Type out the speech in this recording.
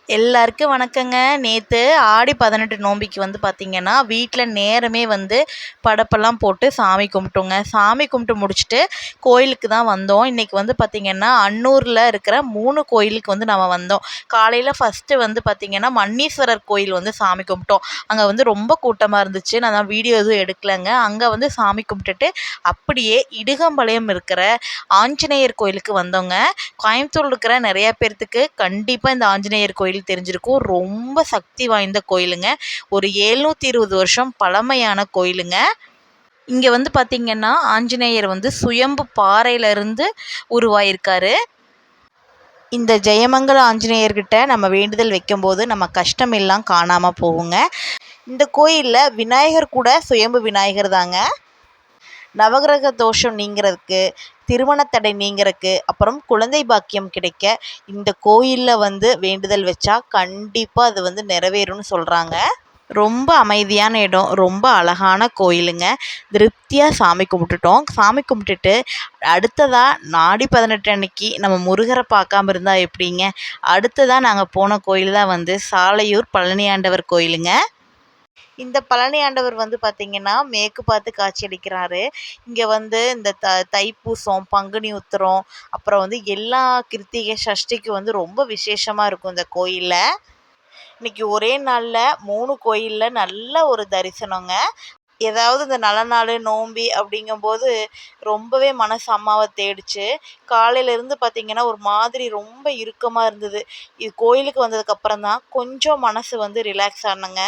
எல்லாருக்கும் வணக்கங்க. நேற்று ஆடி 18 நோம்பிக்கு பார்த்திங்கன்னா வீட்டில் நேரமே படப்பெல்லாம் போட்டு சாமி கும்பிட்டோங்க. சாமி கும்பிட்டு முடிச்சுட்டு கோயிலுக்கு தான் வந்தோம். இன்றைக்கி பார்த்திங்கன்னா அன்னூரில் இருக்கிற 3 கோயிலுக்கு நம்ம வந்தோம். காலையில் ஃபஸ்ட்டு பார்த்திங்கன்னா மன்னீஸ்வரர் கோயில் சாமி கும்பிட்டோம். அங்கே ரொம்ப கூட்டமாக இருந்துச்சு. நான் வீடியோ எதுவும் எடுக்கலைங்க. அங்கே சாமி கும்பிட்டுட்டு அப்படியே இடுகம்பாளையம் இருக்கிற ஆஞ்சநேயர் கோயிலுக்கு வந்தோங்க. கோயம்புத்தூர் இருக்கிற நிறைய பேர்த்துக்கு கண்டிப்பாக இந்த ஆஞ்சநேயர் கோயில் தெரிஞ்சிருக்கும். ரொம்ப சக்தி வாய்ந்த கோயிலுங்க. ஒரு 720 வருஷம் பழமையான கோயிலுங்க. இங்கே பார்த்திங்கன்னா ஆஞ்சநேயர் சுயம்பு பாறையிலிருந்து உருவாயிருக்காரு. இந்த ஜெயமங்கல ஆஞ்சநேயர்கிட்ட நம்ம வேண்டுதல் வைக்கும்போது நம்ம கஷ்டம் எல்லாம் காணாமல் போகுங்க. இந்த கோயிலில் விநாயகர் கூட சுயம்பு விநாயகர் தாங்க. நவகிரக தோஷம் நீங்கிறதுக்கு, திருமணத்தடை நீங்கிறதுக்கு, அப்புறம் குழந்தை பாக்கியம் கிடைக்க இந்த கோயிலில் வேண்டுதல் வச்சா கண்டிப்பாக அது நிறைவேறும்னு சொல்கிறாங்க. ரொம்ப அமைதியான இடம், ரொம்ப அழகான கோயிலுங்க. திருப்தியாக சாமி கும்பிட்டுட்டோம். சாமி கும்பிட்டுட்டு அடுத்ததாக ஆடி 18 அன்னைக்கு நம்ம முருகரை பார்க்காம இருந்தால் எப்படிங்க. அடுத்ததாக நாங்கள் போன கோயில் தான் சாலையூர் பழனியாண்டவர் கோயிலுங்க. இந்த பழனி ஆண்டவர் பார்த்திங்கன்னா மேற்கு பார்த்து காட்சியளிக்கிறாரு. இங்கே இந்த தைப்பூசம், பங்குனி உத்திரம், அப்புறம் எல்லா கிருத்திகை சஷ்டிக்கு ரொம்ப விசேஷமாக இருக்கும் இந்த கோயிலில். இன்றைக்கி ஒரே நாளில் 3 கோயிலில் நல்ல ஒரு தரிசனங்க. ஏதாவது இந்த நல்ல நாள் நோம்பி அப்படிங்கும்போது ரொம்பவே மனசு அம்மாவை தேடிச்சு. காலையிலேருந்து பார்த்திங்கன்னா ஒரு மாதிரி ரொம்ப இறுக்கமாக இருந்தது. இது கோயிலுக்கு வந்ததுக்கப்புறம் தான் கொஞ்சம் மனசு ரிலாக்ஸ் ஆனங்க.